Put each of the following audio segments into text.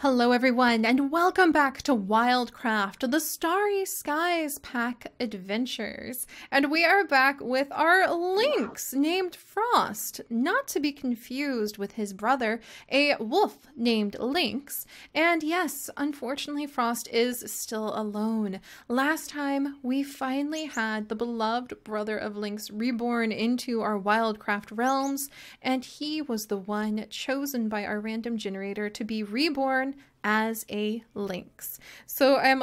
Hello everyone, and welcome back to WildCraft, the Starry Skies Pack Adventures. And we are back with our Lynx named Frost, not to be confused with his brother, a wolf named Lynx. And yes, unfortunately Frost is still alone. Last time, we finally had the beloved brother of Lynx reborn into our WildCraft realms, and he was the one chosen by our random generator to be reborn as a lynx. So I'm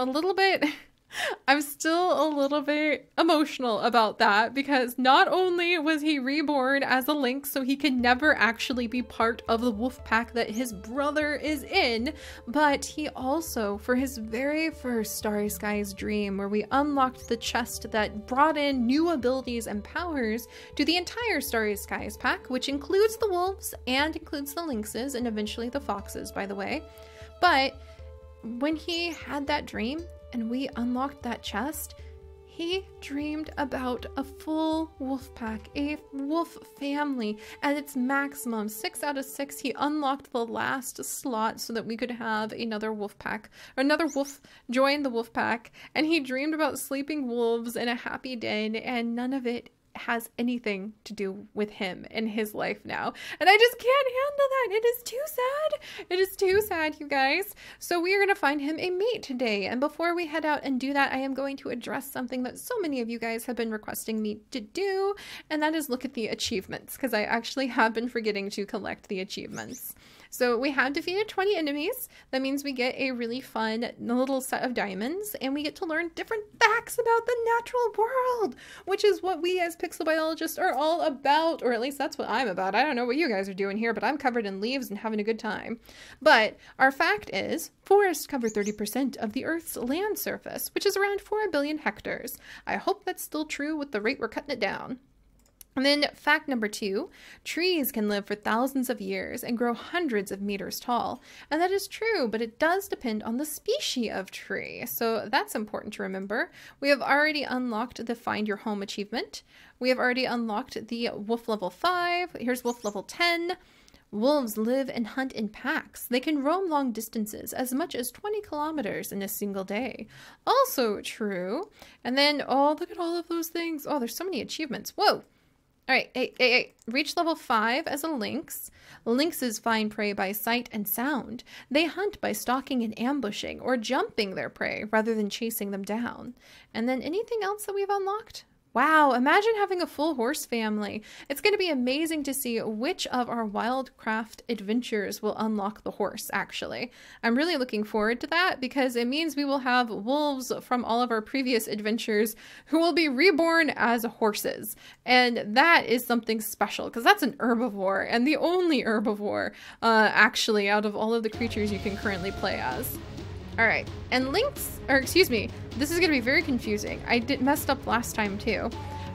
still a little bit emotional about that, because not only was he reborn as a lynx so he can never actually be part of the wolf pack that his brother is in, but he also, for his very first Starry Skies dream, where we unlocked the chest that brought in new abilities and powers to the entire Starry Skies pack, which includes the wolves and includes the lynxes and eventually the foxes, by the way. But when he had that dream and we unlocked that chest, he dreamed about a full wolf pack, a wolf family at its maximum. 6 out of 6, he unlocked the last slot so that we could have another wolf pack, or another wolf join the wolf pack. And he dreamed about sleeping wolves in a happy den, and none of it has anything to do with him and his life now. And I just can't handle that. It is too sad. It is too sad, you guys. So we are going to find him a mate today. And before we head out and do that, I am going to address something that so many of you guys have been requesting me to do, and that is look at the achievements, because I actually have been forgetting to collect the achievements. So we have defeated 20 enemies. That means we get a really fun little set of diamonds, and we get to learn different facts about the natural world, which is what we as Pixel Biologists are all about, or at least that's what I'm about. I don't know what you guys are doing here, but I'm covered in leaves and having a good time. But our fact is, forests cover 30% of the Earth's land surface, which is around 4 billion hectares. I hope that's still true with the rate we're cutting it down. And then fact number 2, trees can live for thousands of years and grow hundreds of meters tall. And that is true, but it does depend on the species of tree. So that's important to remember. We have already unlocked the Find Your Home achievement. We have already unlocked the Wolf level 5. Here's Wolf level 10. Wolves live and hunt in packs. They can roam long distances, as much as 20 kilometers in a single day. Also true. And then, oh, look at all of those things. Oh, there's so many achievements. Whoa. All right, hey. Reach level 5 as a lynx. Lynxes find prey by sight and sound. They hunt by stalking and ambushing, or jumping their prey rather than chasing them down. And then anything else that we've unlocked? Wow, imagine having a full horse family. It's going to be amazing to see which of our WildCraft adventures will unlock the horse, actually. I'm really looking forward to that, because it means we will have wolves from all of our previous adventures who will be reborn as horses. And that is something special, because that's an herbivore, and the only herbivore, actually, out of all of the creatures you can currently play as. All right, and Lynx, or excuse me, this is gonna be very confusing. I messed up last time too.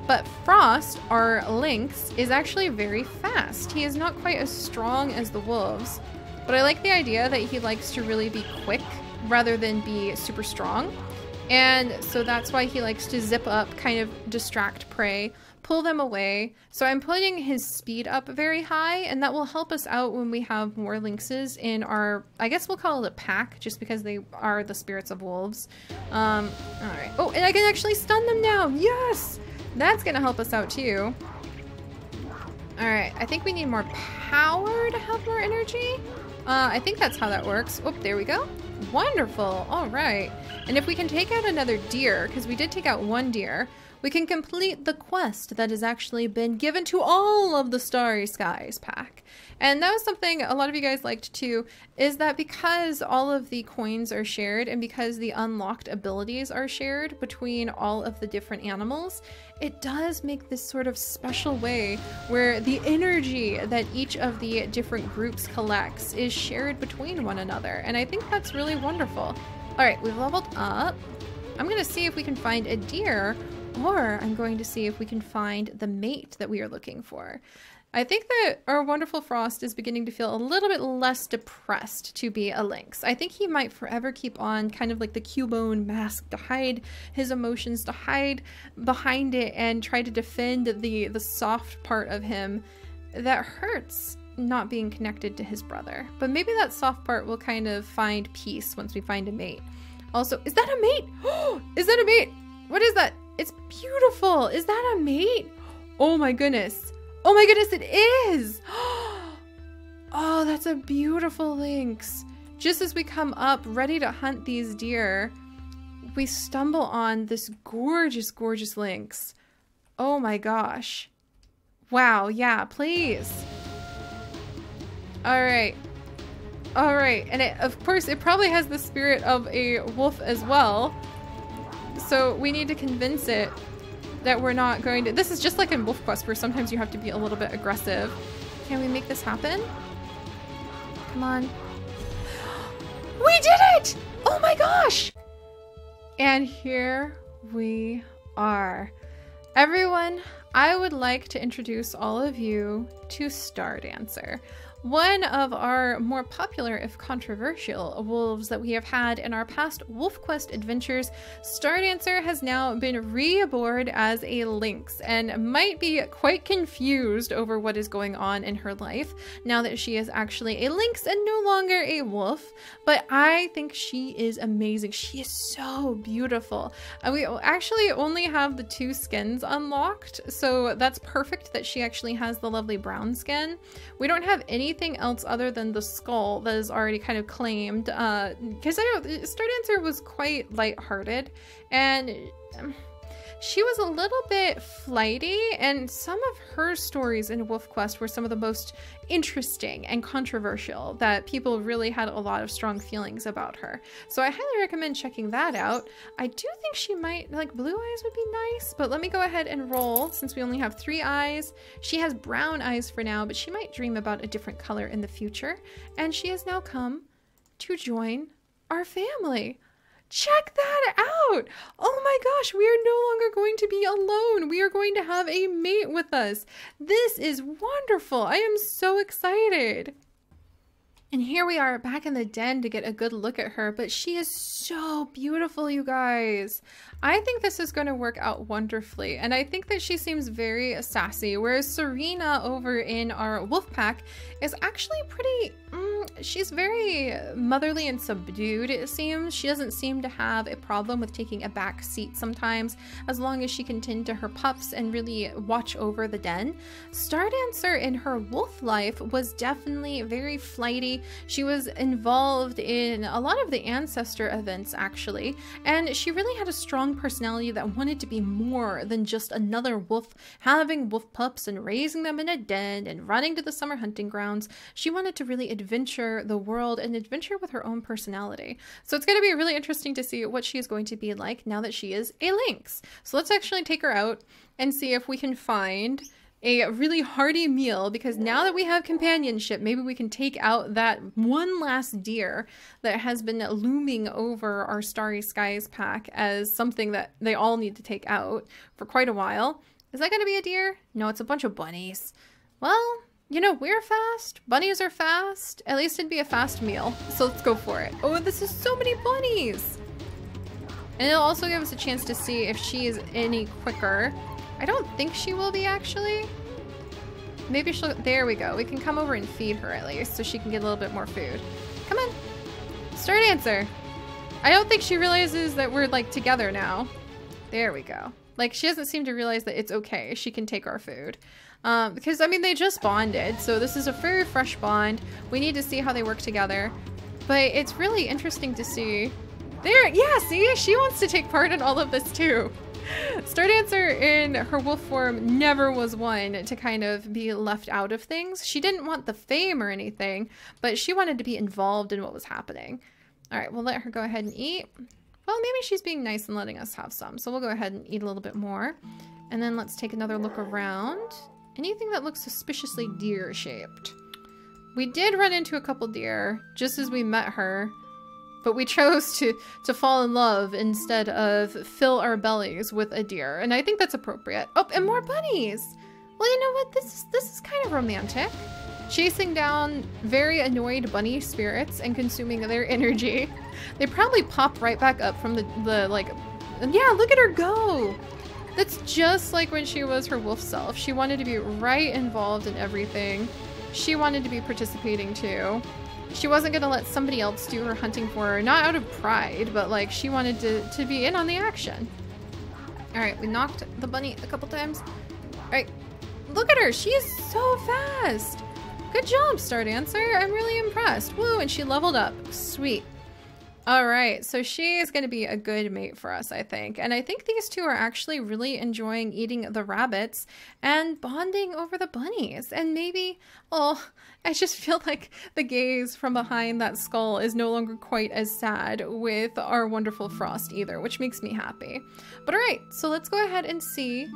But Frost, our Lynx, is actually very fast. He is not quite as strong as the wolves, but I like the idea that he likes to really be quick rather than be super strong. And so that's why he likes to zip up, kind of distract prey, pull them away. So I'm putting his speed up very high, and that will help us out when we have more lynxes in our, I guess we'll call it a pack, just because they are the spirits of wolves. All right. Oh, and I can actually stun them now. Yes! That's gonna help us out too. All right, I think we need more power to have more energy. I think that's how that works. Oh, there we go. Wonderful. All right. And if we can take out another deer, because we did take out one deer, we can complete the quest that has actually been given to all of the Starry Skies pack. And that was something a lot of you guys liked too, is that because all of the coins are shared and because the unlocked abilities are shared between all of the different animals, it does make this sort of special way where the energy that each of the different groups collects is shared between one another. And I think that's really wonderful. All right, we've leveled up. I'm going to see if we can find a deer, or I'm going to see if we can find the mate that we are looking for. I think that our wonderful Frost is beginning to feel a little bit less depressed to be a lynx. I think he might forever keep on kind of like the Cubone mask to hide his emotions, to hide behind it and try to defend the soft part of him that hurts not being connected to his brother. But maybe that soft part will kind of find peace once we find a mate. Also, is that a mate? Is that a mate? What is that? It's beautiful. Is that a mate? Oh my goodness. Oh my goodness, it is. Oh, that's a beautiful lynx. Just as we come up ready to hunt these deer, we stumble on this gorgeous, gorgeous lynx. Oh my gosh. Wow, yeah, please. All right. All right, and of course, it probably has the spirit of a wolf as well. So we need to convince it that we're not going to... This is just like in WolfQuest, where sometimes you have to be a little bit aggressive. Can we make this happen? Come on. We did it! Oh my gosh! And here we are. Everyone, I would like to introduce all of you to Stardancer, one of our more popular, if controversial, wolves that we have had in our past WolfQuest adventures. Stardancer has now been reborn as a lynx and might be quite confused over what is going on in her life now that she is actually a lynx and no longer a wolf. But I think she is amazing. She is so beautiful. We actually only have the 2 skins unlocked, so that's perfect that she actually has the lovely brown skin. We don't have anything else other than the skull that is already kind of claimed, because Stardancer was quite lighthearted, and she was a little bit flighty, and some of her stories in WolfQuest were some of the most interesting and controversial, that people really had a lot of strong feelings about her. So I highly recommend checking that out. I do think she might, like, blue eyes would be nice, but let me go ahead and roll since we only have 3 eyes. She has brown eyes for now, but she might dream about a different color in the future. And she has now come to join our family. Check that out! Oh my gosh, we are no longer going to be alone. We are going to have a mate with us. This is wonderful. I am so excited. And here we are back in the den to get a good look at her, but she is so beautiful, you guys. I think this is going to work out wonderfully, and I think that she seems very sassy, whereas Serena over in our wolf pack is actually pretty, she's very motherly and subdued, it seems. She doesn't seem to have a problem with taking a back seat sometimes, as long as she can tend to her pups and really watch over the den. Stardancer in her wolf life was definitely very flighty. She was involved in a lot of the ancestor events, actually, and she really had a strong personality that wanted to be more than just another wolf, having wolf pups and raising them in a den and running to the summer hunting grounds. She wanted to really adventure the world and adventure with her own personality. So it's going to be really interesting to see what she is going to be like now that she is a lynx. So let's actually take her out and see if we can find a really hearty meal, because now that we have companionship, maybe we can take out that one last deer that has been looming over our Starry Skies pack as something that they all need to take out for quite a while. Is that going to be a deer? No, it's a bunch of bunnies. Well, you know, we're fast. Bunnies are fast. At least it'd be a fast meal. So let's go for it. Oh, this is so many bunnies. And it'll also give us a chance to see if she is any quicker. I don't think she will be, actually. Maybe she'll... There we go. We can come over and feed her at least so she can get a little bit more food. Come on. Stardancer. I don't think she realizes that we're, like, together now. There we go. Like, she doesn't seem to realize that it's okay. She can take our food. Because, I mean, they just bonded. So this is a very fresh bond. We need to see how they work together. But it's really interesting to see. There. Yeah, see? She wants to take part in all of this, too. Stardancer in her wolf form never was one to kind of be left out of things. She didn't want the fame or anything, but she wanted to be involved in what was happening. All right, we'll let her go ahead and eat. Well, maybe she's being nice and letting us have some, so we'll go ahead and eat a little bit more. And then let's take another look around. Anything that looks suspiciously deer-shaped. We did run into a couple deer just as we met her, but we chose to fall in love instead of fill our bellies with a deer, and I think that's appropriate. Oh, and more bunnies! Well, you know what? This is kind of romantic. Chasing down very annoyed bunny spirits and consuming their energy. They probably pop right back up from the like... Yeah, look at her go! That's just like when she was her wolf self. She wanted to be right involved in everything. she wanted to be participating too. She wasn't going to let somebody else do her hunting for her, not out of pride, but like she wanted to be in on the action. All right, we knocked the bunny a couple times. All right, look at her. She is so fast. Good job, Star Dancer. I'm really impressed. Woo, and she leveled up. Sweet. All right, so she is going to be a good mate for us, I think. And I think these two are actually really enjoying eating the rabbits and bonding over the bunnies. And maybe, oh, I just feel like the gaze from behind that skull is no longer quite as sad with our wonderful Frost either, which makes me happy. But all right, so let's go ahead and see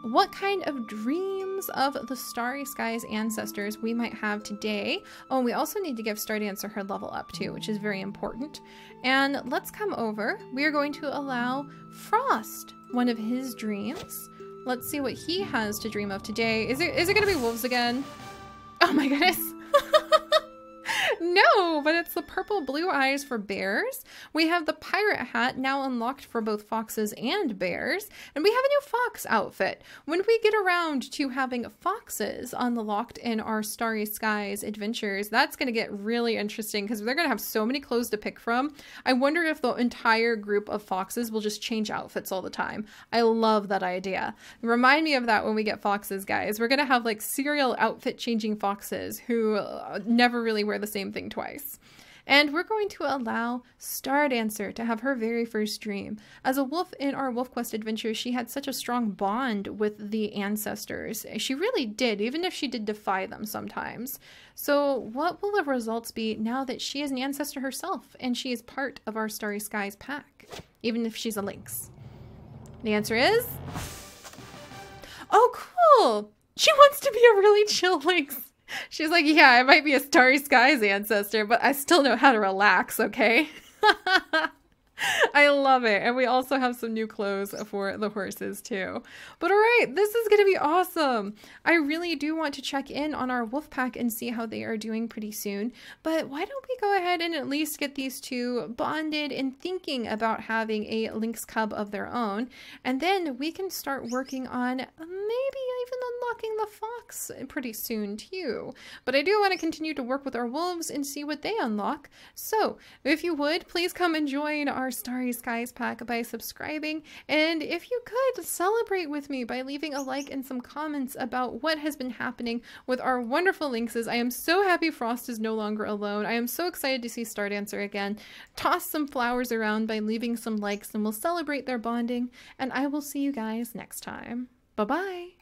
what kind of dreams of the Starry Skies ancestors we might have today. Oh, and we also need to give Star Dancer her level up too, which is very important. And let's come over. We are going to allow Frost one of his dreams. Let's see what he has to dream of today. Is it gonna be wolves again? Oh my goodness. No, but it's the purple blue eyes for bears. We have the pirate hat now unlocked for both foxes and bears. And we have a new fox outfit. When we get around to having foxes unlocked in our Starry Skies adventures, that's going to get really interesting because they're going to have so many clothes to pick from. I wonder if the entire group of foxes will just change outfits all the time. I love that idea. Remind me of that when we get foxes, guys. We're going to have like serial outfit changing foxes who never really wear the same thing twice. And we're going to allow Star Dancer to have her very first dream. As a wolf in our Wolf Quest adventure, she had such a strong bond with the ancestors. She really did, even if she did defy them sometimes. So what will the results be now that she is an ancestor herself and she is part of our Starry Skies pack, even if she's a lynx? The answer is... oh, cool! She wants to be a really chill lynx. She's like, yeah, I might be a Starry Skies ancestor, but I still know how to relax, okay? I love it. And we also have some new clothes for the horses too. But all right, this is going to be awesome. I really do want to check in on our wolf pack and see how they are doing pretty soon. But why don't we go ahead and at least get these two bonded and thinking about having a lynx cub of their own. And then we can start working on maybe even unlocking the fox pretty soon too. But I do want to continue to work with our wolves and see what they unlock. So if you would, please come and join our Starry Skies pack by subscribing, and if you could celebrate with me by leaving a like and some comments about what has been happening with our wonderful lynxes. I am so happy Frost is no longer alone. I am so excited to see Star Dancer again. Toss some flowers around by leaving some likes and we'll celebrate their bonding, and I will see you guys next time. Bye-bye.